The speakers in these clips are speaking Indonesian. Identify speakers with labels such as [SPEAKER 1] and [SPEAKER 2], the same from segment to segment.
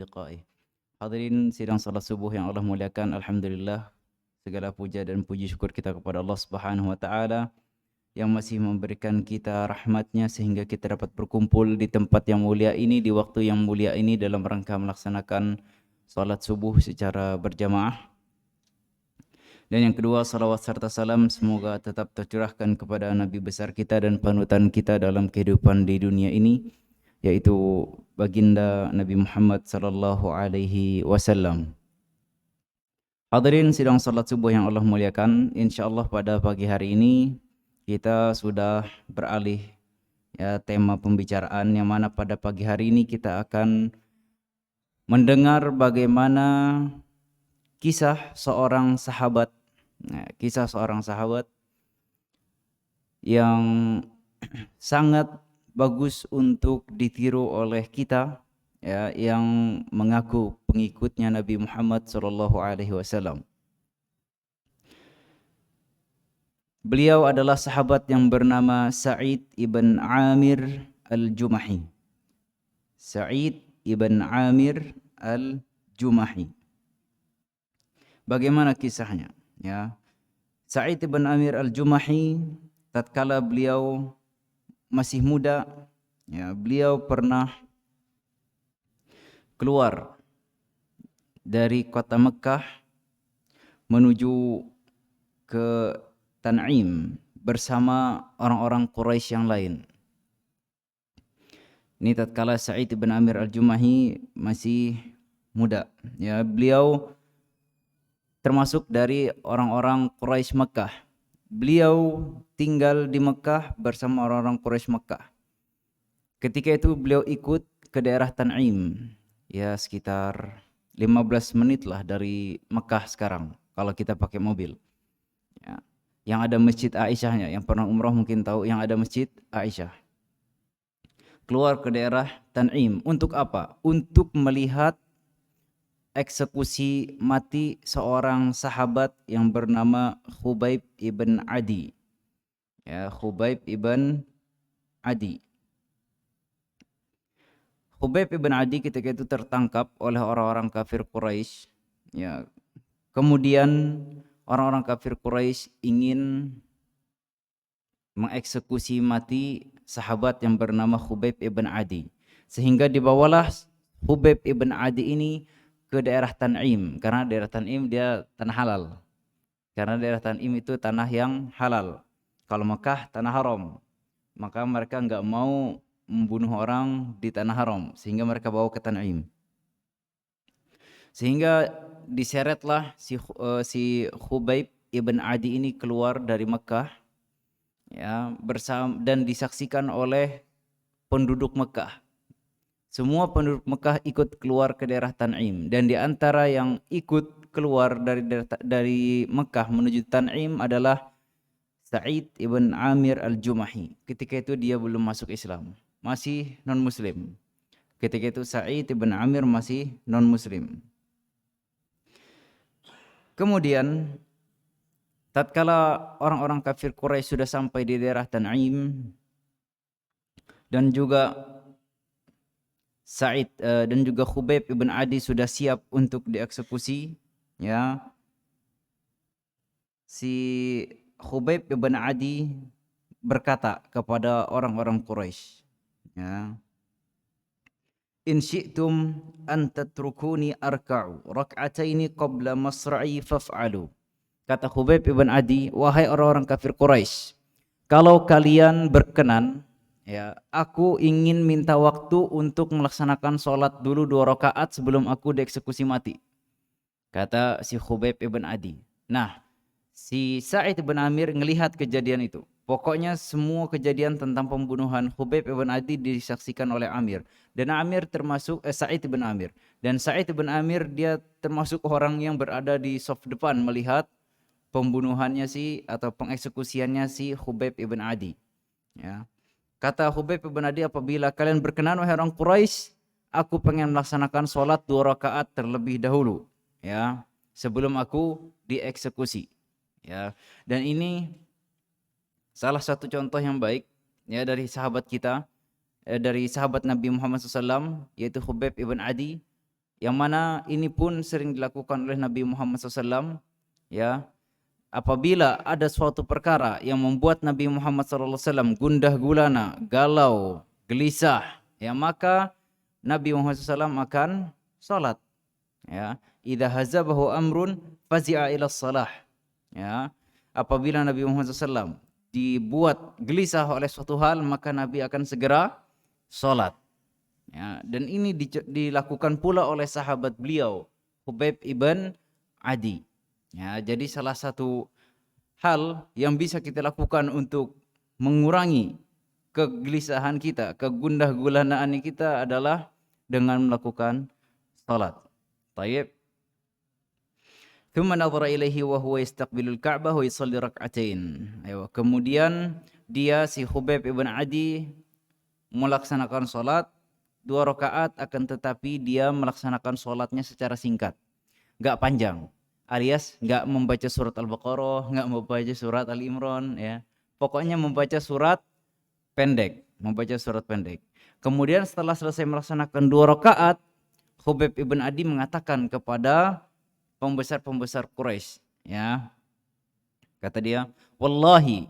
[SPEAKER 1] liqa'i. Hadirin sidang salat subuh yang Allah muliakan, alhamdulillah segala puja dan puji syukur kita kepada Allah Subhanahu wa taala yang masih memberikan kita rahmatnya sehingga kita dapat berkumpul di tempat yang mulia ini, di waktu yang mulia ini dalam rangka melaksanakan salat subuh secara berjamaah. Dan yang kedua, salawat serta salam semoga tetap tercurahkan kepada Nabi besar kita dan panutan kita dalam kehidupan di dunia ini, yaitu baginda Nabi Muhammad sallallahu alaihi wasallam. Hadirin sidang salat subuh yang Allah muliakan, insyaallah pada pagi hari ini kita sudah beralih tema pembicaraan yang mana pada pagi hari ini kita akan mendengar bagaimana kisah seorang sahabat, kisah seorang sahabat yang sangat bagus untuk ditiru oleh kita yang mengaku pengikutnya Nabi Muhammad sallallahu alaihi wasallam. Beliau adalah sahabat yang bernama Sa'id ibn Amir al-Jumahi. Sa'id ibn Amir al-Jumahi. Bagaimana kisahnya? Sa'id ibn Amir al-Jumahi tatkala beliau masih muda, beliau pernah keluar dari kota Mekah menuju ke Tan'im bersama orang-orang Quraisy yang lain. Ini tatkala Sa'id ibn Amir al-Jumahi masih muda. Beliau termasuk dari orang-orang Quraisy Mekah. Beliau tinggal di Mekah bersama orang-orang Quraisy Mekah. Ketika itu beliau ikut ke daerah Tan'im, sekitar 15 menit lah dari Mekah sekarang kalau kita pakai mobil. Yang ada Masjid Aisyahnya, yang pernah umrah mungkin tahu yang ada Masjid Aisyah. Keluar ke daerah Tan'im untuk apa? Untuk melihat eksekusi mati seorang sahabat yang bernama Khubayb ibn Adi. Khubayb ibn Adi. Khubayb ibn Adi ketika itu tertangkap oleh orang-orang kafir Quraisy. Kemudian orang-orang kafir Quraisy ingin mengeksekusi mati sahabat yang bernama Khubayb ibn Adi. Sehingga dibawalah Khubayb ibn Adi ini ke daerah Tan'im, karena daerah Tan'im dia tanah halal. Karena daerah Tan'im itu tanah yang halal. Kalau Mekah tanah haram, maka mereka enggak mau membunuh orang di tanah haram, sehingga mereka bawa ke Tan'im. Sehingga diseretlah si Khubayb ibn Adi ini keluar dari Mekah, bersama dan disaksikan oleh penduduk Mekah. Semua penduduk Mekah ikut keluar ke daerah Tan'im, dan di antara yang ikut keluar dari Mekah menuju Tan'im adalah Sa'id ibn Amir al-Jumahi. Ketika itu dia belum masuk Islam, masih non-muslim. Ketika itu Sa'id ibn Amir masih non-muslim. Kemudian tatkala orang-orang kafir Quraisy sudah sampai di daerah Tan'im dan juga Sa'id dan juga Khubayb ibn Adi sudah siap untuk dieksekusi, si Khubayb ibn Adi berkata kepada orang-orang Quraisy, in syi'tum an tatrukuni arka'u rak'ataini qabla masra'i faf'alu. Kata Khubayb ibn Adi, wahai orang-orang kafir Quraisy, kalau kalian berkenan, aku ingin minta waktu untuk melaksanakan sholat dulu 2 rakaat sebelum aku dieksekusi mati. Kata si Khubayb ibn Adi. Nah, si Sa'id ibn Amir ngelihat kejadian itu. Pokoknya semua kejadian tentang pembunuhan Khubayb ibn Adi disaksikan oleh Amir. Dan Amir termasuk Sa'id ibn Amir. Dan Sa'id ibn Amir dia termasuk orang yang berada di saf depan melihat pembunuhannya atau pengeksekusiannya si Khubayb ibn Adi. Kata Khubayb ibn Adi, apabila kalian berkenan wahai orang Quraisy, aku pengen melaksanakan sholat 2 rakaat terlebih dahulu, sebelum aku dieksekusi. Dan ini salah satu contoh yang baik dari sahabat kita, dari sahabat Nabi Muhammad SAW, yaitu Khubayb ibn Adi, yang mana ini pun sering dilakukan oleh Nabi Muhammad SAW, ya. Apabila ada suatu perkara yang membuat Nabi Muhammad SAW gundah gulana, galau, gelisah, ya, maka Nabi Muhammad SAW akan salat. Ya, idza hazabahu amrun fazi'a ila shalah. Ya, apabila Nabi Muhammad SAW dibuat gelisah oleh suatu hal, maka Nabi akan segera salat. Ya, dan ini dilakukan pula oleh sahabat beliau, Khubayb ibn Adi. Ya, jadi salah satu hal yang bisa kita lakukan untuk mengurangi kegelisahan kita, kegundah gulanaan kita adalah dengan melakukan salat. Tayyib. Thumma nadhara ilaihi wa huwa yastaqbilul Ka'bah wa yusalli rak'atain. Ayo, kemudian dia si Khubayb ibn Adi melaksanakan salat 2 rakaat, akan tetapi dia melaksanakan salatnya secara singkat. Enggak panjang. Alias enggak membaca surat Al-Baqarah, enggak membaca surat Al-Imran, ya. Pokoknya membaca surat pendek. Kemudian setelah selesai melaksanakan 2 rakaat, Khubayb ibn Adi mengatakan kepada pembesar-pembesar Quraisy, ya. Kata dia, "Wallahi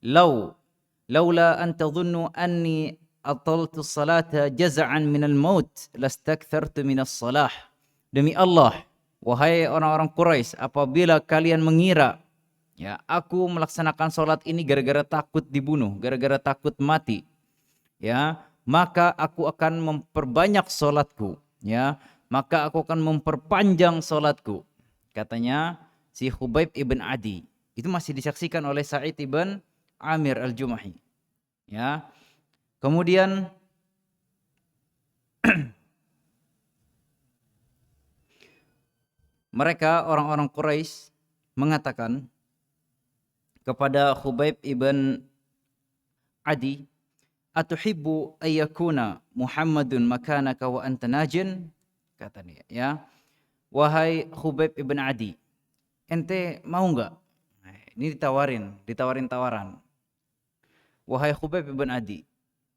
[SPEAKER 1] laula an tadhunnu anni ataltu salata jaz'an minal maut lastakthartu minas salah." Demi Allah, wahai orang-orang Quraisy, apabila kalian mengira, ya, aku melaksanakan salat ini gara-gara takut dibunuh, gara-gara takut mati, ya, maka aku akan memperbanyak salatku, ya, maka aku akan memperpanjang salatku. Katanya si Khubayb ibn Adi. Itu masih disaksikan oleh Sa'id ibn Amir al-Jumahi. Ya. Kemudian mereka orang-orang Quraisy mengatakan kepada Khubayb ibn Adi, "Atuhibbu ayyakuna Muhammadun makanaka wa anta najin?" Kata dia, ya. "Wahai Khubayb ibn Adi, ente mau enggak?" Ini ditawarin tawaran. "Wahai Khubayb ibn Adi,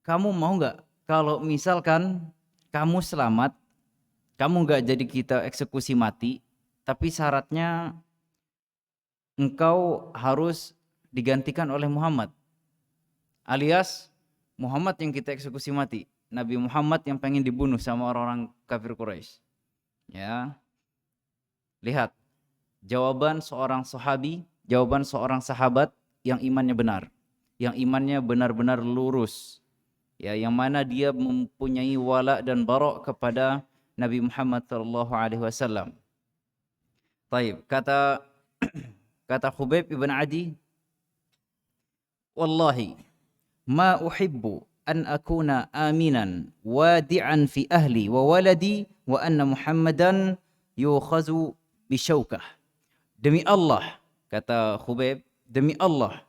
[SPEAKER 1] kamu mau enggak kalau misalkan kamu selamat, kamu enggak jadi kita eksekusi mati, tapi syaratnya engkau harus digantikan oleh Muhammad. Alias Muhammad yang kita eksekusi mati, Nabi Muhammad yang pengen dibunuh sama orang-orang kafir Quraisy." Ya. Lihat jawaban seorang sahabi, jawaban seorang sahabat yang imannya benar, yang imannya benar-benar lurus, ya, yang mana dia mempunyai wala dan bara kepada Nabi Muhammad sallallahu alaihi wasallam. Baik, kata Khubayb ibn Adi, "Wallahi ma uhibbu an akuna aminan wadi'an fi ahli wa waladi wa anna Muhammadan yukhazu bisyaukah." Demi Allah, kata Khubayb, demi Allah,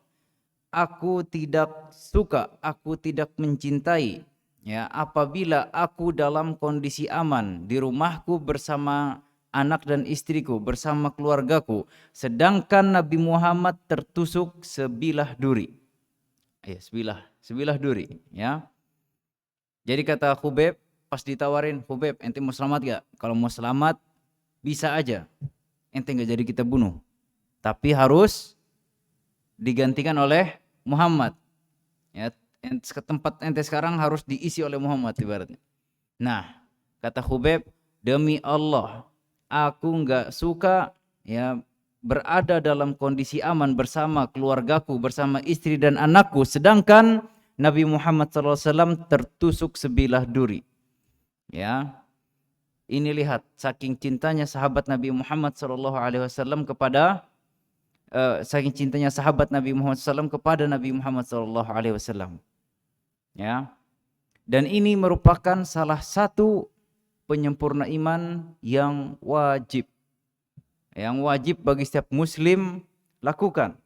[SPEAKER 1] aku tidak suka, aku tidak mencintai, ya, apabila aku dalam kondisi aman di rumahku bersama anak dan istriku, bersama keluargaku, sedangkan Nabi Muhammad tertusuk sebilah duri. Ya, sebilah duri, ya. Jadi kata Khubayb, pas ditawarin, "Khubayb, ente mau selamat gak? Kalau mau selamat bisa aja, ente gak jadi kita bunuh, tapi harus digantikan oleh Muhammad, ya, tempat ente sekarang harus diisi oleh Muhammad ibaratnya." Nah, kata Khubayb, demi Allah, aku nggak suka, ya, berada dalam kondisi aman bersama keluargaku, bersama istri dan anakku, sedangkan Nabi Muhammad SAW tertusuk sebilah duri. Ya, ini lihat saking cintanya sahabat Nabi Muhammad SAW kepada saking cintanya sahabat Nabi Muhammad SAW kepada Nabi Muhammad SAW. Ya, dan ini merupakan salah satu penyempurna iman yang wajib bagi setiap muslim lakukan.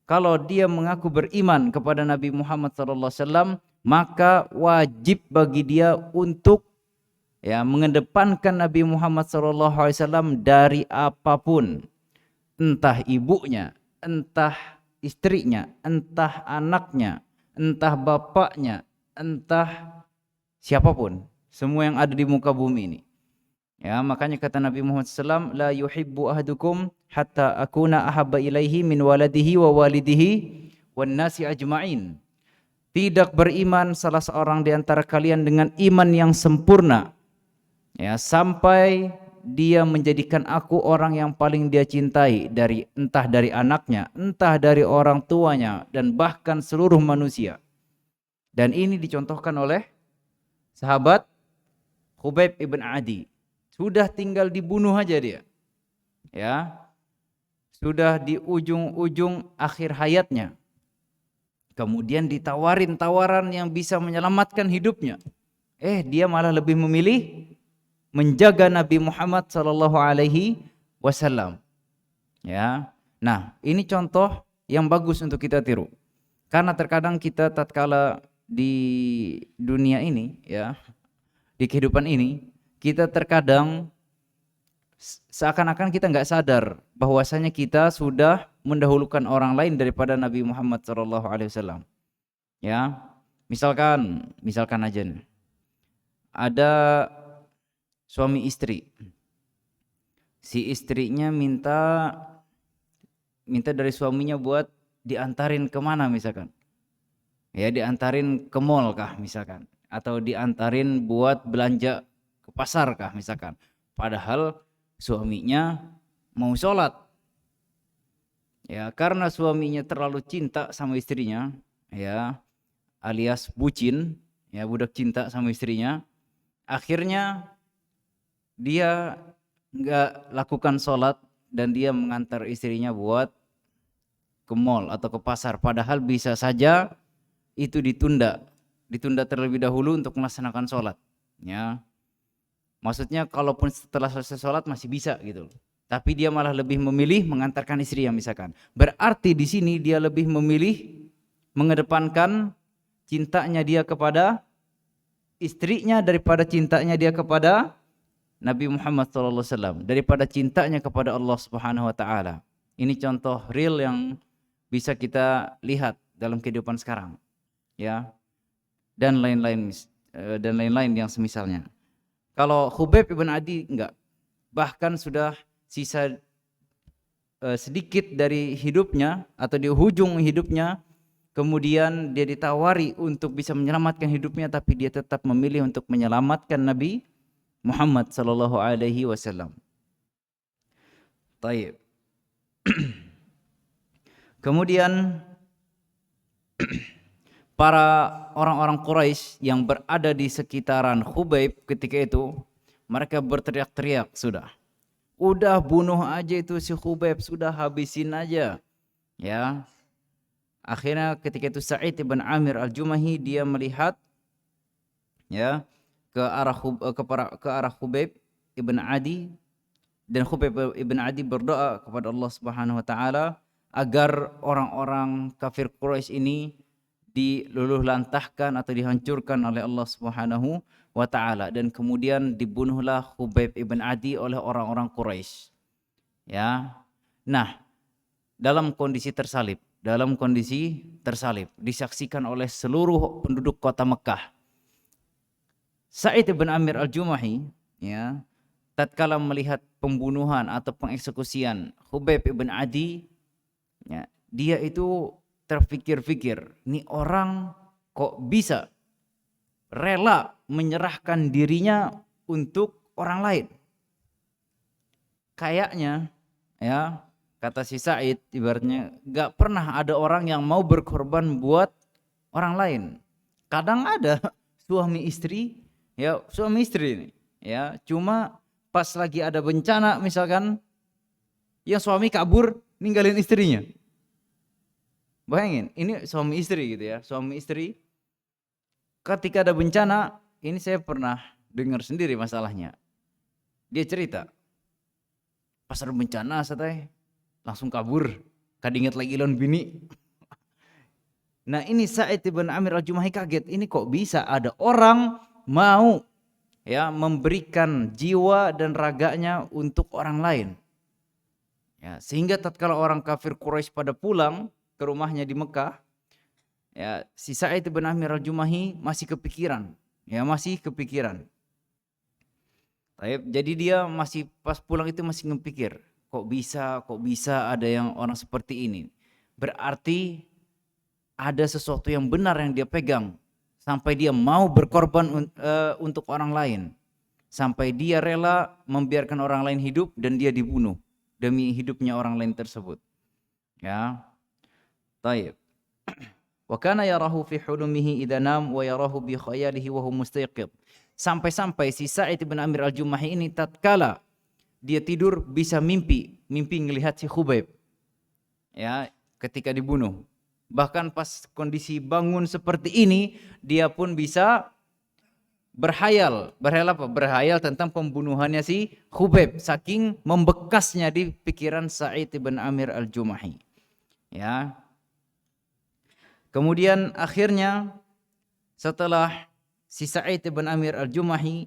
[SPEAKER 1] Kalau dia mengaku beriman kepada Nabi Muhammad SAW, maka wajib bagi dia untuk, ya, mengedepankan Nabi Muhammad SAW dari apapun, entah ibunya, entah istrinya, entah anaknya, entah bapaknya, entah siapapun, semua yang ada di muka bumi ini. Ya, makanya kata Nabi Muhammad SAW, la yuhibbu ahadukum hatta akuna ahabba ilaihi min waladihi wa walidihi wan nasi ajma'in. Tidak beriman salah seorang di antara kalian dengan iman yang sempurna, ya, sampai dia menjadikan aku orang yang paling dia cintai dari entah dari anaknya, entah dari orang tuanya, dan bahkan seluruh manusia. Dan ini dicontohkan oleh sahabat Khubayb ibn Adi. Sudah tinggal dibunuh aja dia, ya, sudah di ujung-ujung akhir hayatnya. Kemudian ditawarin tawaran yang bisa menyelamatkan hidupnya. Dia malah lebih memilih menjaga Nabi Muhammad sallallahu alaihi wasallam. Ya. Nah, ini contoh yang bagus untuk kita tiru. Karena terkadang kita tatkala di dunia ini, ya, di kehidupan ini, kita terkadang seakan-akan kita nggak sadar bahwasanya kita sudah mendahulukan orang lain daripada Nabi Muhammad SAW. Ya, misalkan aja nih, ada suami istri, si istrinya minta dari suaminya buat diantarin kemana misalkan, ya diantarin ke mall kah misalkan, atau diantarin buat belanja ke pasar kah misalkan, padahal suaminya mau sholat. Ya, karena suaminya terlalu cinta sama istrinya, ya, alias bucin, ya, budak cinta sama istrinya, akhirnya dia nggak lakukan sholat dan dia mengantar istrinya buat ke mall atau ke pasar, padahal bisa saja itu ditunda terlebih dahulu untuk melaksanakan sholat. Ya, maksudnya kalaupun setelah selesai sholat masih bisa gitu, tapi dia malah lebih memilih mengantarkan istri yang misalkan. Berarti di sini dia lebih memilih mengedepankan cintanya dia kepada istrinya daripada cintanya dia kepada Nabi Muhammad SAW, daripada cintanya kepada Allah Subhanahu Wa Taala. Ini contoh real yang bisa kita lihat dalam kehidupan sekarang, ya, dan lain-lain yang semisalnya. Kalau Khubayb ibn Adi enggak, bahkan sudah sisa sedikit dari hidupnya atau di ujung hidupnya, kemudian dia ditawari untuk bisa menyelamatkan hidupnya, tapi dia tetap memilih untuk menyelamatkan Nabi Muhammad sallallahu alaihi wasallam. Taib. Kemudian para orang-orang Quraisy yang berada di sekitaran Khubayb ketika itu, mereka berteriak-teriak, udah bunuh aja itu si Khubayb, sudah habisin aja. Ya. Akhirnya ketika itu Sa'id ibn Amir al-Jumahi dia melihat, ya, ke arah Khubayb ibn Adi, dan Khubayb ibn Adi berdoa kepada Allah Subhanahu wa taala agar orang-orang kafir Quraisy ini diluluhlantahkan atau dihancurkan oleh Allah Subhanahu wa taala, dan kemudian dibunuhlah Khubayb ibn Adi oleh orang-orang Quraisy. Ya. Nah, dalam kondisi tersalib disaksikan oleh seluruh penduduk kota Mekah. Sa'id ibn Amir al-Jumahi, ya, tatkala melihat pembunuhan atau pengeksekusian Khubayb ibn Adi, ya, dia itu terfikir-fikir, ini orang kok bisa rela menyerahkan dirinya untuk orang lain. Kayaknya, ya, kata si Sa'id, ibaratnya gak pernah ada orang yang mau berkorban buat orang lain. Kadang ada suami istri ini, ya, cuma pas lagi ada bencana misalkan, yang suami kabur ninggalin istrinya. Bayangin, ini suami istri gitu ya, suami istri ketika ada bencana, ini saya pernah dengar sendiri masalahnya. Dia cerita, pas ada bencana satay langsung kabur, kadinget lagi lawan bini. Nah, ini Sa'id ibn Amir al-Jumahi kaget, ini kok bisa ada orang mau, ya, memberikan jiwa dan raganya untuk orang lain. Ya, sehingga tatkala orang kafir Quraisy pada pulang ke rumahnya di Mekah, ya, si Sa'id ibn Amir al-Jumahi masih kepikiran. Jadi dia masih pas pulang itu masih ngepikir, kok bisa ada yang orang seperti ini. Berarti ada sesuatu yang benar yang dia pegang sampai dia mau berkorban untuk orang lain. Sampai dia rela membiarkan orang lain hidup dan dia dibunuh demi hidupnya orang lain tersebut. Ya. Taib. Wa kana yarahu fi hulumihi idza nam wa yarahu bi khayalihi wa huwa mustayqid. Sampai-sampai si Sa'id bin Amir al-Jumahi ini tatkala dia tidur bisa mimpi ngelihat si Khubayb. Ya, ketika dibunuh. Bahkan pas kondisi bangun seperti ini, dia pun bisa berhayal apa? Berhayal tentang pembunuhannya si Khubayb saking membekasnya di pikiran Sa'id bin Amir al-Jumahi. Ya. Kemudian akhirnya setelah si Sa'id bin Amir al-Jumahi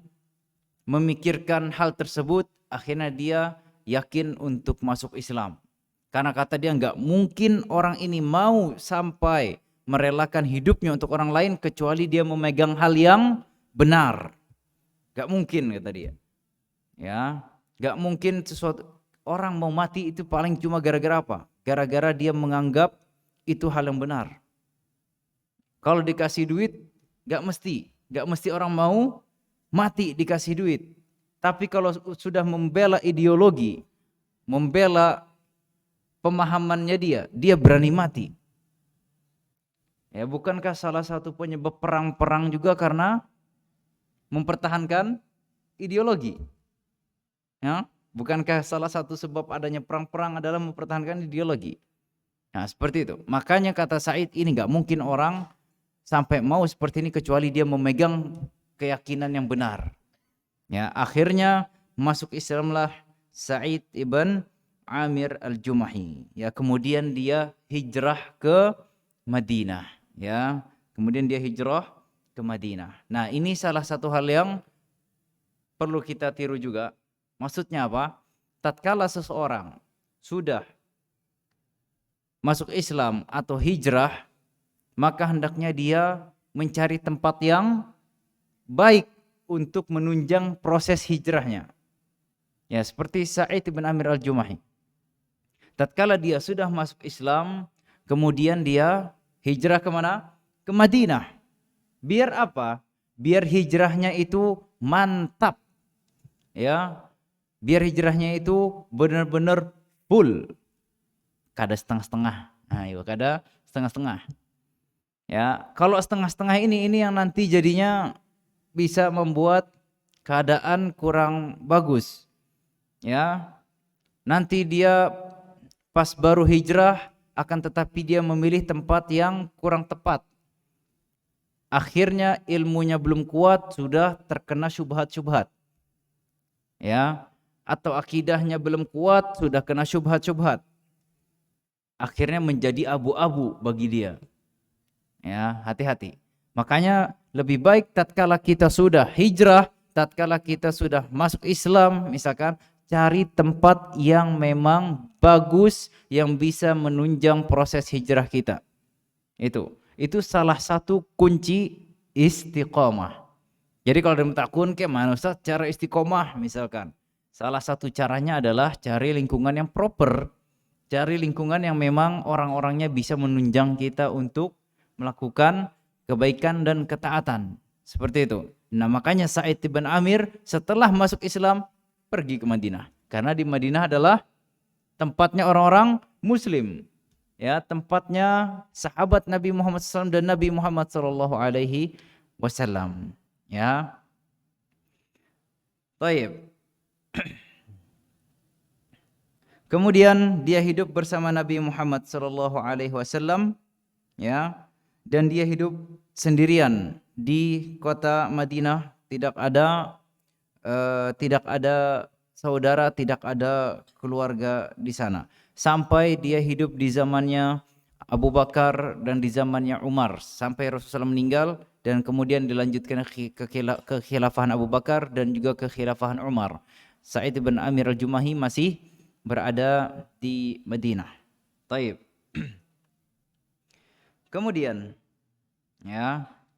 [SPEAKER 1] memikirkan hal tersebut, akhirnya dia yakin untuk masuk Islam. Karena kata dia enggak mungkin orang ini mau sampai merelakan hidupnya untuk orang lain kecuali dia memegang hal yang benar. Enggak mungkin kata dia. Ya, enggak mungkin sesuatu orang mau mati itu paling cuma gara-gara apa? Gara-gara dia menganggap itu hal yang benar. Kalau dikasih duit enggak mesti orang mau mati dikasih duit. Tapi kalau sudah membela ideologi, membela pemahamannya dia berani mati. Ya, bukankah salah satu penyebab perang-perang juga karena mempertahankan ideologi? Ya, bukankah salah satu sebab adanya perang-perang adalah mempertahankan ideologi? Nah, seperti itu. Makanya kata Said ini enggak mungkin orang sampai mau seperti ini kecuali dia memegang keyakinan yang benar. Ya, akhirnya masuk Islamlah Sa'id ibn Amir al-Jumahi. Ya, kemudian dia hijrah ke Madinah. Ya, kemudian dia hijrah ke Madinah. Nah, ini salah satu hal yang perlu kita tiru juga. Maksudnya apa? Tatkala seseorang sudah masuk Islam atau hijrah, maka hendaknya dia mencari tempat yang baik untuk menunjang proses hijrahnya. Ya, seperti Sa'id bin Amir al-Jumahi. Tatkala dia sudah masuk Islam, kemudian dia hijrah ke mana? Ke Madinah. Biar apa? Biar hijrahnya itu mantap. Ya. Biar hijrahnya itu benar-benar full. Kada setengah-setengah. Nah, iya, kada setengah-setengah. Ya, kalau setengah-setengah ini yang nanti jadinya bisa membuat keadaan kurang bagus. Ya. Nanti dia pas baru hijrah akan tetapi dia memilih tempat yang kurang tepat. Akhirnya ilmunya belum kuat, sudah terkena syubhat-syubhat. Ya, atau akidahnya belum kuat, sudah kena syubhat-syubhat. Akhirnya menjadi abu-abu bagi dia. Ya, hati-hati. Makanya lebih baik tatkala kita sudah hijrah, tatkala kita sudah masuk Islam, misalkan cari tempat yang memang bagus yang bisa menunjang proses hijrah kita. Itu salah satu kunci istiqomah. Jadi kalau dalam takun ke mana Ustaz cara istiqomah misalkan. Salah satu caranya adalah cari lingkungan yang proper. Cari lingkungan yang memang orang-orangnya bisa menunjang kita untuk melakukan kebaikan dan ketaatan. Seperti itu. Nah, makanya Sa'id bin Amir setelah masuk Islam pergi ke Madinah. Karena di Madinah adalah tempatnya orang-orang muslim. Ya, tempatnya sahabat Nabi Muhammad SAW dan Nabi Muhammad SAW. Ya. Baik. Kemudian dia hidup bersama Nabi Muhammad SAW. Ya. Dan dia hidup sendirian di kota Madinah, tidak ada saudara, tidak ada keluarga di sana. Sampai dia hidup di zamannya Abu Bakar dan di zamannya Umar, sampai Rasulullah meninggal dan kemudian dilanjutkan ke khilafahan Abu Bakar dan juga ke khilafahan Umar. Sa'id bin Amir al-Jumahi masih berada di Madinah. Taib. Kemudian,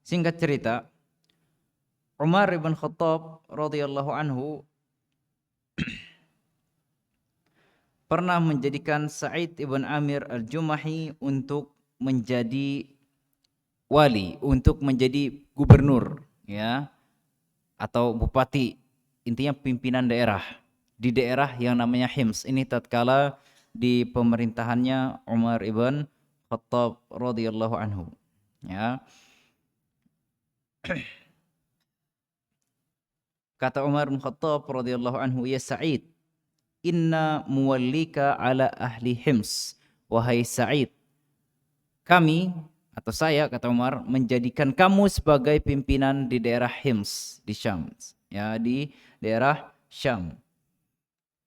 [SPEAKER 1] singkat cerita, Umar bin Khattab radhiyallahu anhu pernah menjadikan Sa'id ibn Amir al-Jumahi untuk menjadi wali, untuk menjadi gubernur, ya, atau bupati, intinya pimpinan daerah di daerah yang namanya Hims. Ini tatkala di pemerintahannya Umar ibn Khattab radhiyallahu anhu, ya. Kata Umar bin Khattab radhiyallahu anhu, ya Sa'id, inna muwallika ala ahli Hims. Wahai Sa'id, kami atau saya, kata Umar, menjadikan kamu sebagai pimpinan di daerah Hims di Syam, ya, di daerah Syam.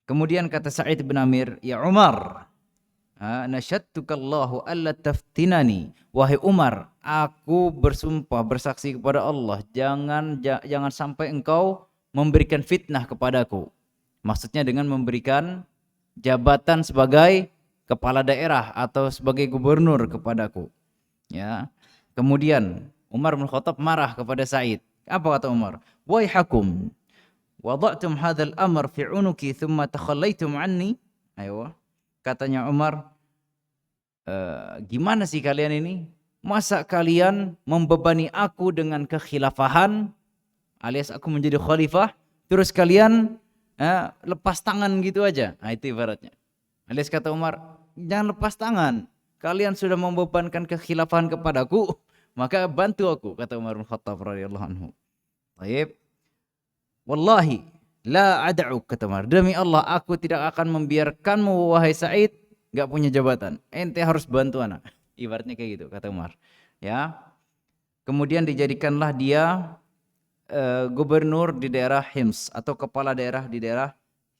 [SPEAKER 1] Kemudian kata Sa'id bin Amir, ya Umar, nasyadtukallahu alla taftinani. Wahai Umar, aku bersumpah, bersaksi kepada Allah, jangan sampai engkau memberikan fitnah kepadaku. Maksudnya dengan memberikan jabatan sebagai kepala daerah atau sebagai gubernur kepadaku, ya. Kemudian Umar bin Khattab marah kepada Sa'id. Apa kata Umar? Waihakum wada'tum hadzal amr fi unuki thumma takhallaitum anni. Ayo, katanya Umar, gimana sih kalian ini? Masa kalian membebani aku dengan kekhilafahan, alias aku menjadi khalifah, terus kalian lepas tangan gitu aja? Nah, itu ibaratnya. Alias kata Umar, jangan lepas tangan. Kalian sudah membebankan kekhilafahan kepadaku, maka bantu aku, kata Umar bin Khattab radhiyallahu anhu. Baik. Wallahi la ad'u, kata Umar, demi Allah aku tidak akan membiarkanmu wahai Sa'id enggak punya jabatan. Ente harus bantu anak. Ibaratnya kayak gitu, kata Umar. Ya. Kemudian dijadikanlah dia gubernur di daerah Hims atau kepala daerah di daerah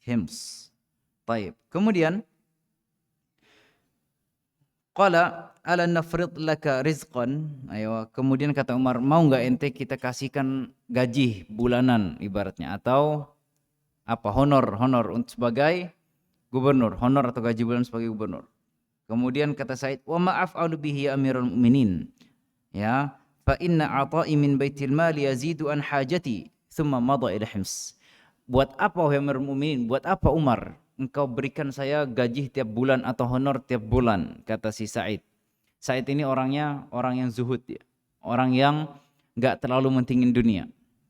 [SPEAKER 1] Hims. Baik. Kemudian qala ala nafrid laka rizqan. Ayo, kemudian kata Umar, mau enggak ente kita kasihkan gaji bulanan ibaratnya, atau apa, honor untuk sebagai gubernur, honor atau gaji bulanan sebagai gubernur. Kemudian kata Said, wa ma af'alu bihi ya Amirul Mukminin, ya, fa inna ata'i min baitil mali yazidu an hajati thumma madha ila Hims. Buat apa wahai Amirul Mukminin, buat apa Umar engkau berikan saya gaji tiap bulan atau honor tiap bulan, kata si Sa'id. Sa'id ini orangnya orang yang zuhud, ya, orang yang enggak terlalu mentingin dunia,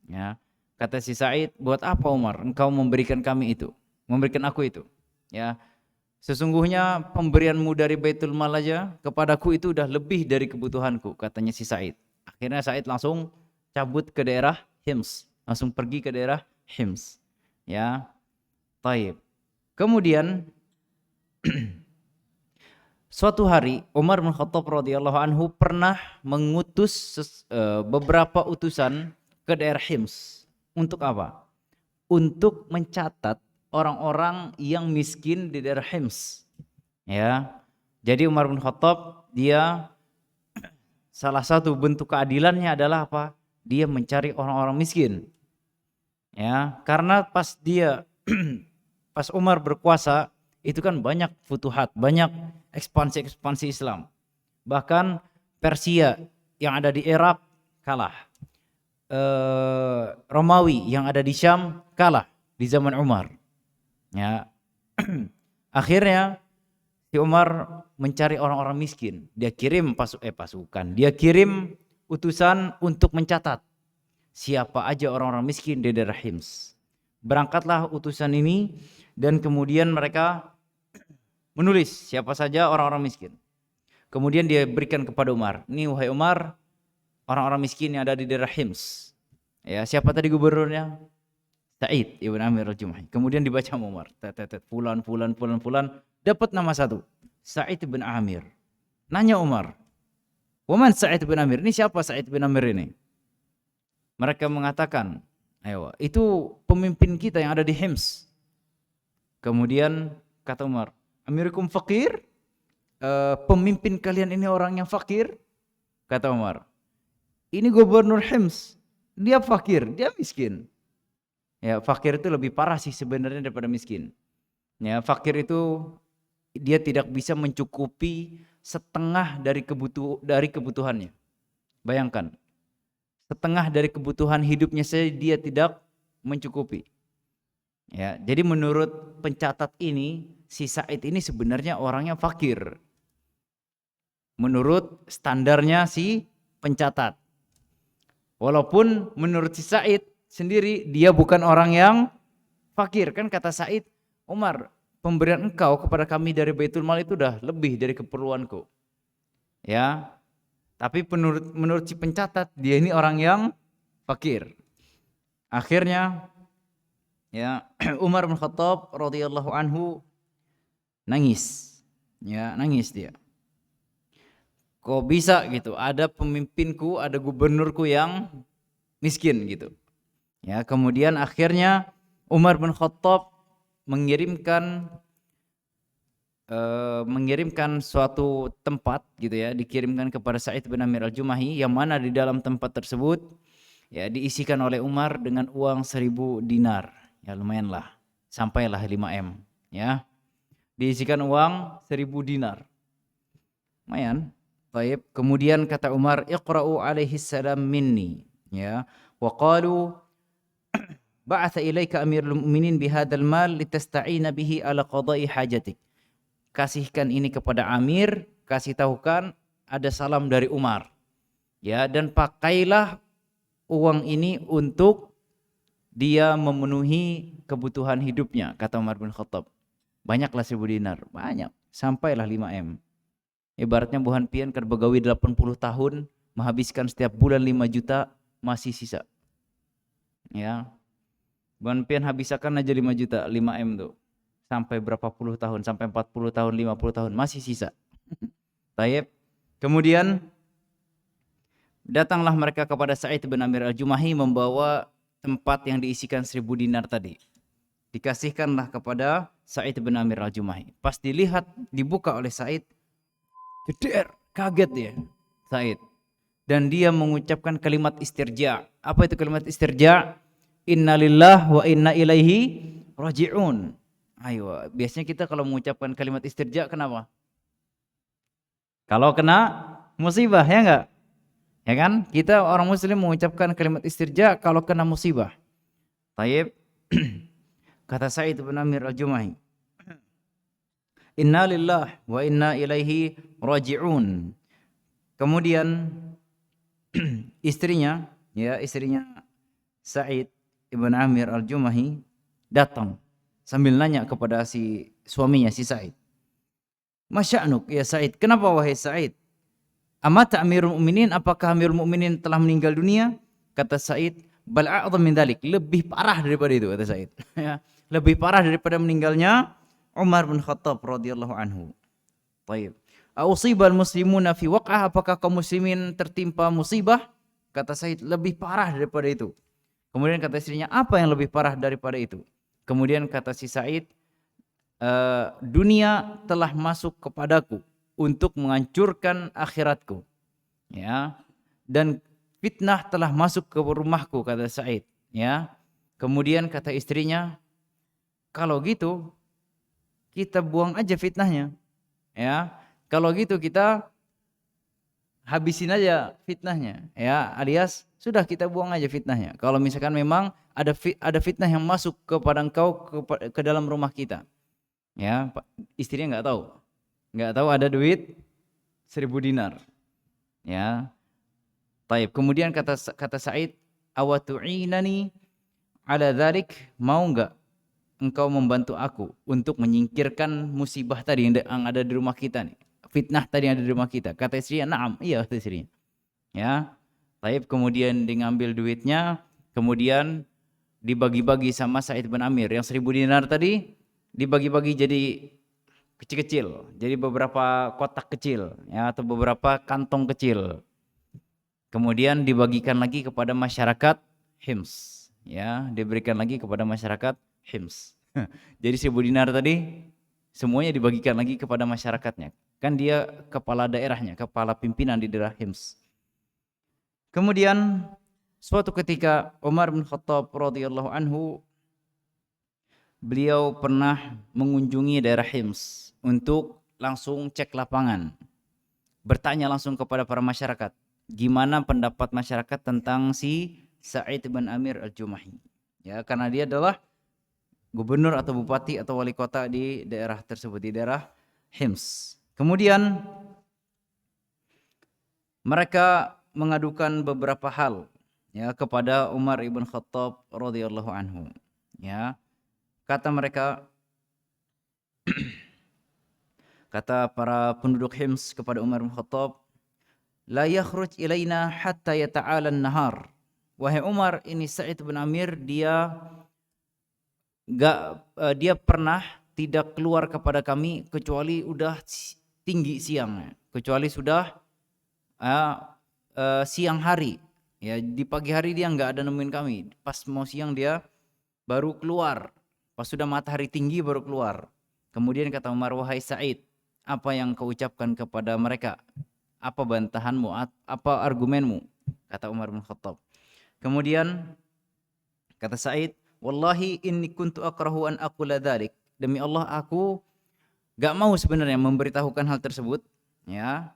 [SPEAKER 1] ya. Kata si Sa'id, buat apa Umar engkau memberikan kami itu, memberikan aku itu, ya. Sesungguhnya pemberianmu dari Baitul Mal aja kepadaku itu udah lebih dari kebutuhanku, katanya si Sa'id. Akhirnya Sa'id langsung cabut ke daerah Hims, langsung pergi ke daerah Hims, ya. Taib. Kemudian suatu hari Umar bin Khattab radhiyallahu anhu pernah mengutus beberapa utusan ke daerah Hims. Untuk apa? Untuk mencatat orang-orang yang miskin di daerah Hims, ya. Jadi Umar bin Khattab, dia salah satu bentuk keadilannya adalah apa? Dia mencari orang-orang miskin, ya. Karena pas pas Umar berkuasa itu kan banyak futuhat, banyak ekspansi Islam. Bahkan Persia yang ada di Irak kalah. Romawi yang ada di Syam kalah di zaman Umar, ya. Akhirnya si Umar mencari orang-orang miskin. Dia kirim pasukan. Dia kirim utusan untuk mencatat siapa aja orang-orang miskin di daerah Hims. Berangkatlah utusan ini dan kemudian mereka menulis siapa saja orang-orang miskin. Kemudian dia berikan kepada Umar. Ini wahai Umar, orang-orang miskin yang ada di daerah Hims. Ya, siapa tadi gubernurnya? Sa'id ibn Amir al-Jumahi. Kemudian dibaca Umar. Fulan. Dapat nama satu. Sa'id ibn Amir. Nanya Umar. Waman Sa'id ibn Amir? Ini siapa Sa'id ibn Amir ini? Mereka mengatakan, ayo, itu pemimpin kita yang ada di Hims. Kemudian kata Umar, Amirukum fakir? Pemimpin kalian ini orang yang fakir? Kata Umar, ini gubernur Hims, dia fakir, dia miskin. Ya, fakir itu lebih parah sih sebenarnya daripada miskin. Ya, fakir itu dia tidak bisa mencukupi setengah dari kebutuhannya. Bayangkan, setengah dari kebutuhan hidupnya saja dia tidak mencukupi. Ya, jadi menurut pencatat ini si Sa'id ini sebenarnya orangnya fakir. Menurut standarnya si pencatat. Walaupun menurut si Sa'id sendiri dia bukan orang yang fakir. Kan kata Sa'id, Umar, pemberian engkau kepada kami dari Baitul Mal itu udah lebih dari keperluanku. Ya. Tapi menurut si pencatat dia ini orang yang fakir. Akhirnya ya Umar bin Khattab radhiyallahu anhu nangis. Ya, nangis dia. Kok bisa gitu? Ada pemimpinku, ada gubernurku yang miskin gitu. Ya, kemudian akhirnya Umar bin Khattab mengirimkan suatu tempat gitu ya, dikirimkan kepada Sa'id bin Amir al-Jumahi, yang mana di dalam tempat tersebut ya diisikan oleh Umar dengan uang 1000 dinar. Ya lumayan lah, sampailah 5M ya. Diisikan uang 1000 dinar. Lumayan. Baik, kemudian kata Umar, "Iqra'u alaihi salam minni." Ya, wa qalu ba'atha ilaika Amirul Mu'minin bihadzal mal litasta'ina bihi ala qada'i hajatik. Kasihkan ini kepada Amir, kasih tahukan ada salam dari Umar. Ya, dan pakailah uang ini untuk dia memenuhi kebutuhan hidupnya, kata Umar bin Khattab. Banyaklah 1000 dinar, banyak, sampailah 5M. Ibaratnya buhan pian kan begawi 80 tahun, menghabiskan setiap bulan 5 juta, masih sisa. Ya. Buhan pian habiskan aja 5 juta, 5M tuh. Sampai berapa puluh tahun, sampai 40 tahun, 50 tahun, masih sisa. Taib. Kemudian datanglah mereka kepada Sa'id bin Amir al-Jumahi membawa tempat yang diisikan 1000 dinar tadi. Dikasihkanlah kepada Sa'id bin Amir al-Jumahi. Pas dilihat, dibuka oleh Sa'id, geder, kaget ya Sa'id. Dan dia mengucapkan kalimat istirja. Apa itu kalimat istirja? Innalillah wa inna ilaihi raji'un. Ayo, biasanya kita kalau mengucapkan kalimat istirja kenapa? Kalau kena musibah, ya enggak? Ya kan? Kita orang muslim mengucapkan kalimat istirja kalau kena musibah. Taib. Kata Sa'id bin Amir al-Jumahi, Inna lillah wa inna ilaihi raji'un. Kemudian istrinya Sa'id ibn Amir al-Jumahi datang sambil nanya kepada si suaminya si Sa'id. Masya'nuk ya Sa'id, kenapa wahai Sa'id? Amata Amirul Mukminin, apakah Amirul Mukminin telah meninggal dunia? Kata Sa'id, bal a'dham min dzalik, lebih parah daripada itu, kata Sa'id. Ya, lebih parah daripada meninggalnya Umar bin Khattab radhiyallahu anhu. Baik. Ausibal muslimuna fi waq'ah, apakah kaum muslimin tertimpa musibah? Kata Sa'id, lebih parah daripada itu. Kemudian kata istrinya, apa yang lebih parah daripada itu? Kemudian kata si Sa'id, dunia telah masuk kepadaku untuk menghancurkan akhiratku. Ya. Dan fitnah telah masuk ke rumahku, kata Sa'id. Ya. Kemudian kata istrinya, kalau gitu kita buang aja fitnahnya. Ya. Kalau gitu kita habisin aja fitnahnya. Ya, alias sudah kita buang aja fitnahnya. Kalau misalkan memang ada fitnah yang masuk kepada engkau ke dalam rumah kita. Ya, istrinya nggak tahu ada duit 1000 dinar. Ya. Taib. Kemudian kata Sa'id, awatu'inani ala dzalik, mau enggak engkau membantu aku untuk menyingkirkan musibah tadi yang ada di rumah kita nih. Fitnah tadi yang ada di rumah kita. Kata istrinya, "Na'am." Iya, kata istrinya. Ya. Taib. Kemudian dia ngambil duitnya, kemudian dibagi-bagi sama Sa'id bin Amir. Yang 1000 dinar tadi dibagi-bagi jadi kecil-kecil, jadi beberapa kotak kecil, ya, atau beberapa kantong kecil. Kemudian dibagikan lagi kepada masyarakat Hims, ya, diberikan lagi kepada masyarakat Hims. Jadi 1000 dinar tadi semuanya dibagikan lagi kepada masyarakatnya. Kan dia kepala daerahnya, kepala pimpinan di daerah Hims. Kemudian suatu ketika Umar bin Khattab radhiyallahu anhu, beliau pernah mengunjungi daerah Hims untuk langsung cek lapangan, bertanya langsung kepada para masyarakat, gimana pendapat masyarakat tentang si Sa'id bin Amir al-Jumahi. Ya, karena dia adalah gubernur atau bupati atau wali kota di daerah tersebut, di daerah Hims. Kemudian mereka mengadukan beberapa hal ya kepada Umar ibn Khattab radhiyallahu anhu. Ya, kata mereka, kata para penduduk Hims kepada Umar bin Khattab, la yakhruj ilaina hatta yata'ala an-nahar. Wahai Umar, ini Sa'id bin Amir dia pernah tidak keluar kepada kami kecuali udah tinggi siang, kecuali sudah siang hari. Ya, di pagi hari dia nggak ada nemuin kami. Pas mau siang dia baru keluar. Pas sudah matahari tinggi baru keluar. Kemudian kata Umar, wahai Sa'id, apa yang kau ucapkan kepada mereka? Apa bantahanmu? Apa argumenmu? Kata Umar bin Khattab. Kemudian kata Sa'id, wallahi inni kuntu akrahu an aqula dzalik. Demi Allah aku gak mau sebenarnya memberitahukan hal tersebut, ya.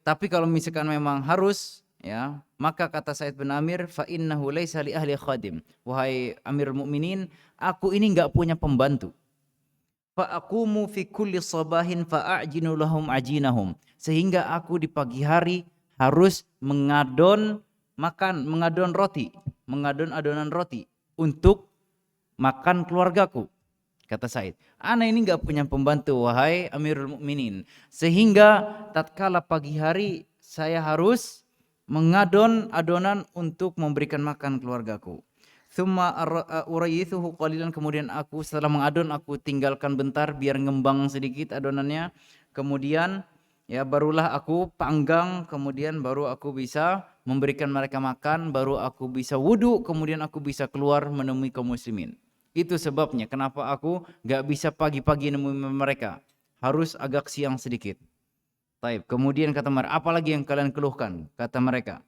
[SPEAKER 1] Tapi kalau misalkan memang harus, ya, maka kata Sa'id bin Amir, fa innahu laisa li ahli khadim. Wahai Amirul Mukminin, aku ini enggak punya pembantu. Fa aqumu fi kulli sabahin fa a'jinu lahum ajinahum. Sehingga aku di pagi hari harus mengadon roti, mengadon adonan roti untuk makan keluargaku. Kata Said, ana ini enggak punya pembantu wahai Amirul Mukminin, sehingga tatkala pagi hari saya harus mengadon adonan untuk memberikan makan keluargaku. Thumma urayithuhu qalilan, kemudian aku setelah mengadon aku tinggalkan bentar biar ngembang sedikit adonannya. Kemudian ya barulah aku panggang, kemudian baru aku bisa memberikan mereka makan, baru aku bisa wudu, kemudian aku bisa keluar menemui kaum muslimin. Itu sebabnya kenapa aku gak bisa pagi-pagi nemuin mereka. Harus agak siang sedikit. Taib. Kemudian kata mereka, apalagi yang kalian keluhkan? Kata mereka,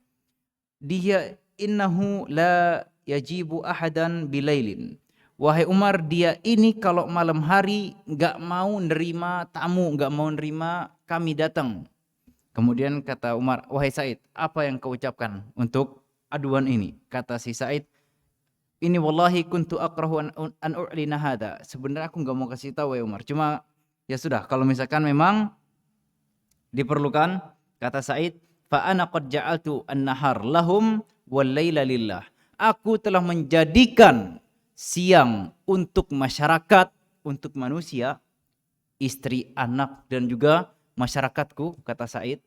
[SPEAKER 1] dia innahu la yajibu ahadan bilailin. Wahai Umar, dia ini kalau malam hari gak mau nerima tamu, gak mau nerima kami datang. Kemudian kata Umar, wahai Said, apa yang kau ucapkan untuk aduan ini? Kata si Said, ini wallahi kuntu akrahu an u'lina hada. Sebenarnya aku enggak mau kasih tahu ya Umar. Cuma ya sudah, kalau misalkan memang diperlukan, kata Said, fa ana qad ja'altu an-nahar lahum wal laila lillah. Aku telah menjadikan siang untuk masyarakat, untuk manusia, istri, anak dan juga masyarakatku, kata Said.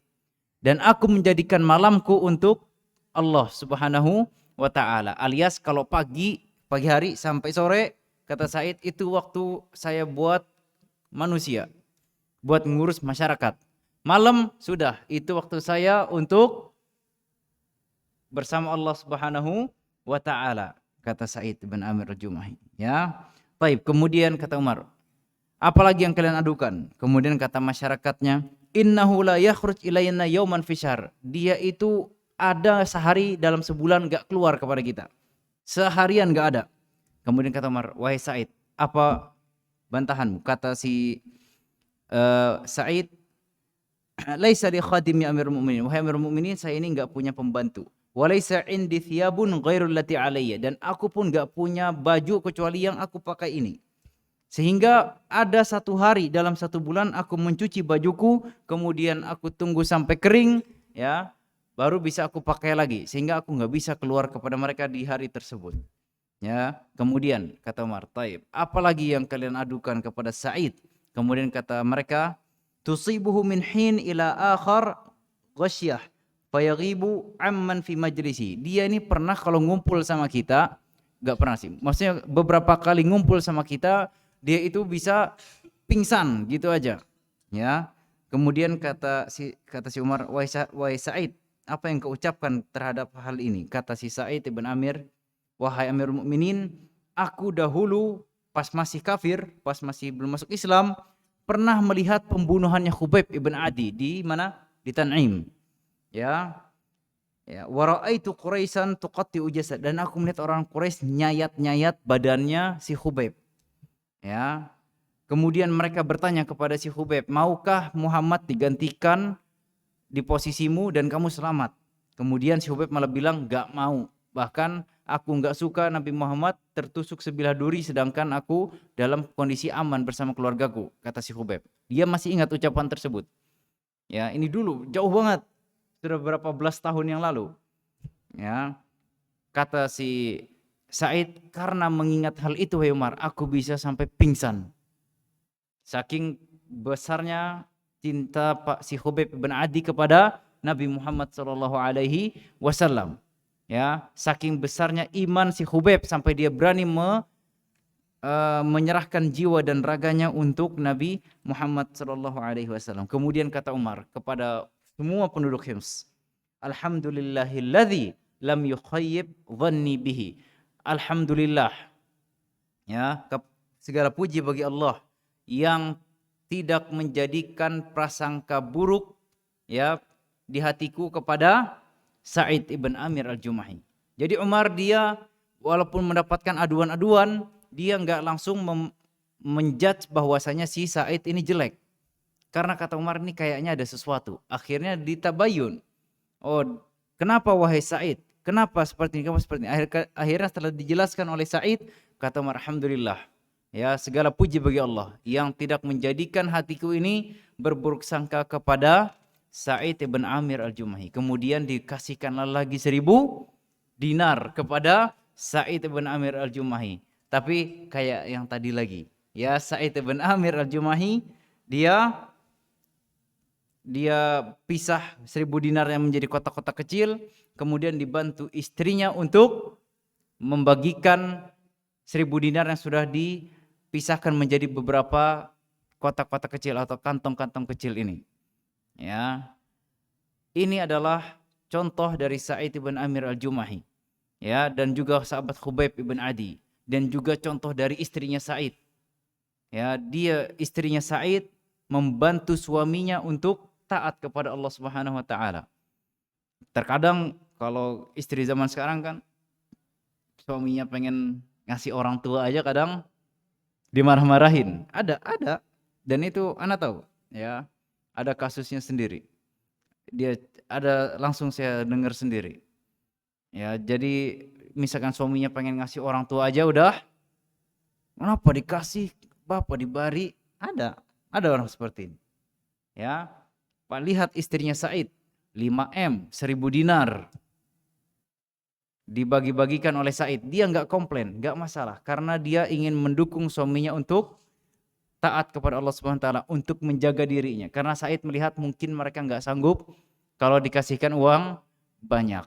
[SPEAKER 1] Dan aku menjadikan malamku untuk Allah Subhanahu wa ta'ala, alias kalau pagi hari sampai sore, kata Said, itu waktu saya buat manusia, buat ngurus masyarakat. Malam sudah, itu waktu saya untuk bersama Allah Subhanahu wa ta'ala, kata Sa'id bin Amir al-Jumahi. Ya. Baik, kemudian kata Umar, apalagi yang kalian adukan? Kemudian kata masyarakatnya, innahu la yakhruj ilayna yawman fi syahr. Dia itu ada sehari dalam sebulan gak keluar kepada kita. Seharian gak ada. Kemudian kata Umar, wahai Sa'id, apa bantahanmu? Kata si Sa'id, laisa li khadimi Amirul Mukminin. Wahai Amirul Mukminin, saya ini gak punya pembantu. Walaysa indi thiyabun ghairul lati alayya. Dan aku pun gak punya baju kecuali yang aku pakai ini. Sehingga ada satu hari dalam satu bulan aku mencuci bajuku, kemudian aku tunggu sampai kering, ya, baru bisa aku pakai lagi, sehingga aku nggak bisa keluar kepada mereka di hari tersebut. Ya, kemudian kata Umar, taib, apalagi yang kalian adukan kepada Sa'id? Kemudian kata mereka, tusibuhu min hin ila akhar ghasyah fayaghibu amman fi majlisi. Dia ini pernah kalau ngumpul sama kita, nggak pernah sih, maksudnya beberapa kali ngumpul sama kita, dia itu bisa pingsan gitu aja. Ya, kemudian kata si Umar, wahai Sa'id, apa yang kau ucapkan terhadap hal ini? Kata si Sa'id ibn Amir, wahai Amirul Mukminin, aku dahulu pas masih kafir, pas masih belum masuk Islam, pernah melihat pembunuhannya Khubayb ibn Adi di mana? Di Tan'im. Ya. Ya, wa ra'aitu Quraisyan tuqatti'u jasad, dan aku melihat orang Quraisy nyayat-nyayat badannya si Khubayb. Ya. Kemudian mereka bertanya kepada si Khubayb, maukah Muhammad digantikan di posisimu dan kamu selamat? Kemudian si Khubayb malah bilang, gak mau. Bahkan aku enggak suka Nabi Muhammad tertusuk sebilah duri sedangkan aku dalam kondisi aman bersama keluargaku, kata si Khubayb. Dia masih ingat ucapan tersebut. Ya, ini dulu jauh banget. Sudah berapa belas tahun yang lalu. Ya. Kata si Sa'id, karena mengingat hal itu wahai Umar, aku bisa sampai pingsan. Saking besarnya cinta Pak si Khubayb bin Adi kepada Nabi Muhammad sallallahu alaihi wasallam. Ya, saking besarnya iman si Khubayb sampai dia berani menyerahkan jiwa dan raganya untuk Nabi Muhammad sallallahu alaihi wasallam. Kemudian kata Umar kepada semua penduduk Hims, alhamdulillahilladzi lam yukhayyib dhanni bihi. Alhamdulillah. Ya, segala puji bagi Allah yang tidak menjadikan prasangka buruk ya di hatiku kepada Sa'id ibn Amir al-Jumahi. Jadi Umar dia walaupun mendapatkan aduan-aduan, dia enggak langsung menjudge bahwasanya si Sa'id ini jelek. Karena kata Umar ini kayaknya ada sesuatu. Akhirnya ditabayun. Oh, kenapa wahai Sa'id? Kenapa seperti ini? Kenapa seperti ini? Akhirnya setelah dijelaskan oleh Sa'id, kata Umar, alhamdulillah. Ya, segala puji bagi Allah yang tidak menjadikan hatiku ini berburuk sangka kepada Sa'id ibn Amir al-Jumahi. Kemudian dikasihkanlah lagi 1000 dinar kepada Sa'id ibn Amir al-Jumahi. Tapi kayak yang tadi lagi. Ya, Sa'id ibn Amir al-Jumahi dia pisah 1000 dinar yang menjadi kotak-kotak kecil, kemudian dibantu istrinya untuk membagikan 1000 dinar yang sudah dipisahkan menjadi beberapa kotak-kotak kecil atau kantong-kantong kecil ini. Ya. Ini adalah contoh dari Sa'id ibn Amir al-Jumahi. Ya, dan juga sahabat Khubayb ibn Adi, dan juga contoh dari istrinya Sa'id. Ya, istrinya Sa'id membantu suaminya untuk taat kepada Allah Subhanahu wa taala. Terkadang kalau istri zaman sekarang kan suaminya pengen ngasih orang tua aja kadang dimarah-marahin. Ada. Dan itu anak tahu, ya. Ada kasusnya sendiri. Dia ada langsung saya dengar sendiri. Ya, jadi misalkan suaminya pengen ngasih orang tua aja udah kenapa dikasih, bapak dibari, ada orang seperti ini. Ya. Pak, lihat istrinya Sa'id, 5M, 1000 dinar dibagi-bagikan oleh Sa'id. Dia enggak komplain, enggak masalah, karena dia ingin mendukung suaminya untuk taat kepada Allah Subhanahu wa taala, untuk menjaga dirinya. Karena Sa'id melihat mungkin mereka enggak sanggup kalau dikasihkan uang banyak.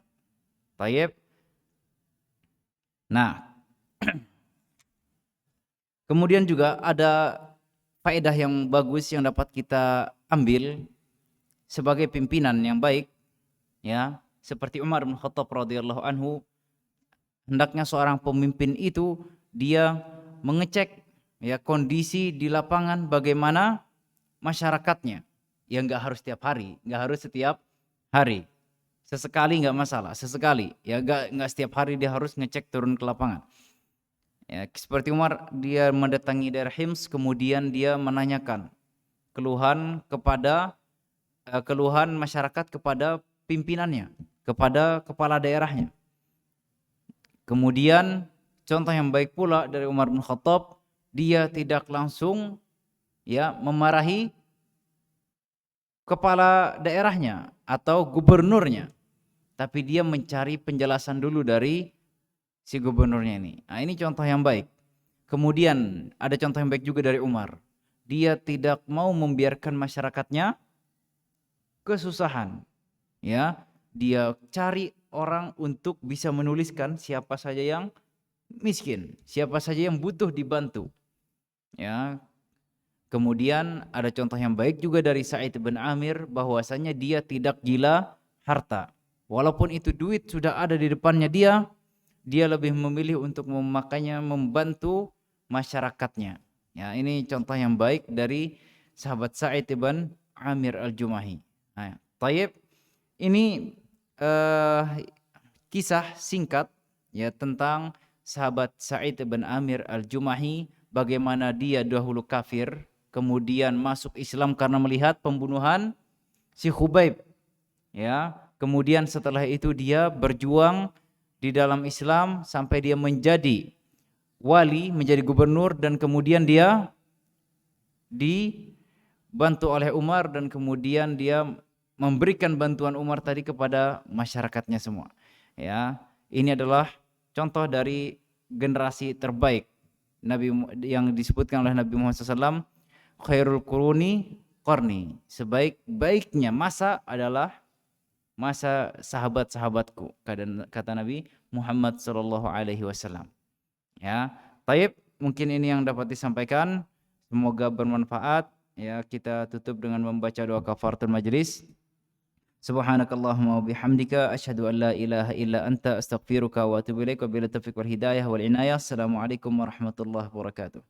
[SPEAKER 1] Tayyib. Nah, kemudian juga ada faedah yang bagus yang dapat kita ambil sebagai pimpinan yang baik, ya, seperti Umar bin Khattab radhiyallahu anhu, hendaknya seorang pemimpin itu dia mengecek ya kondisi di lapangan bagaimana masyarakatnya. Ya enggak harus setiap hari, enggak harus setiap hari. Sesekali enggak masalah, sesekali. Ya enggak setiap hari dia harus ngecek turun ke lapangan. Ya, seperti Umar dia mendatangi daerah Hims, kemudian dia menanyakan keluhan masyarakat kepada pimpinannya, kepada kepala daerahnya. Kemudian contoh yang baik pula dari Umar bin Khattab, dia tidak langsung ya memarahi kepala daerahnya atau gubernurnya, tapi dia mencari penjelasan dulu dari si gubernurnya ini. Nah, ini contoh yang baik. Kemudian ada contoh yang baik juga dari Umar. Dia tidak mau membiarkan masyarakatnya kesusahan. Ya, dia cari orang untuk bisa menuliskan siapa saja yang miskin, siapa saja yang butuh dibantu. Ya. Kemudian ada contoh yang baik juga dari Sa'id bin Amir bahwasanya dia tidak gila harta. Walaupun itu duit sudah ada di depannya dia lebih memilih untuk memakainya membantu masyarakatnya. Ya, ini contoh yang baik dari sahabat Sa'id bin Amir al-Jumahi. Nah, tayyib, ini kisah singkat ya tentang sahabat Sa'id bin Amir al-Jumahi, bagaimana dia dahulu kafir, kemudian masuk Islam karena melihat pembunuhan si Khubayb. Ya, kemudian setelah itu dia berjuang di dalam Islam sampai dia menjadi wali, menjadi gubernur, dan kemudian dia dibantu oleh Umar, dan kemudian dia memberikan bantuan Umar tadi kepada masyarakatnya semua. Ya, ini adalah contoh dari generasi terbaik Nabi yang disebutkan oleh Nabi Muhammad SAW, khairul quruni qarni, sebaik-baiknya masa adalah masa sahabat-sahabatku, kata Nabi Muhammad SAW. Ya, taib, mungkin ini yang dapat disampaikan. Semoga bermanfaat. Ya, kita tutup dengan membaca doa kafaratul majlis. Subhanakallahumma wa bihamdika asyhadu an la ilaha illa anta astaghfiruka wa atubu ilaik. Wabillahi taufiq wal hidayah wal inayah. Assalamualaikum warahmatullahi wabarakatuh.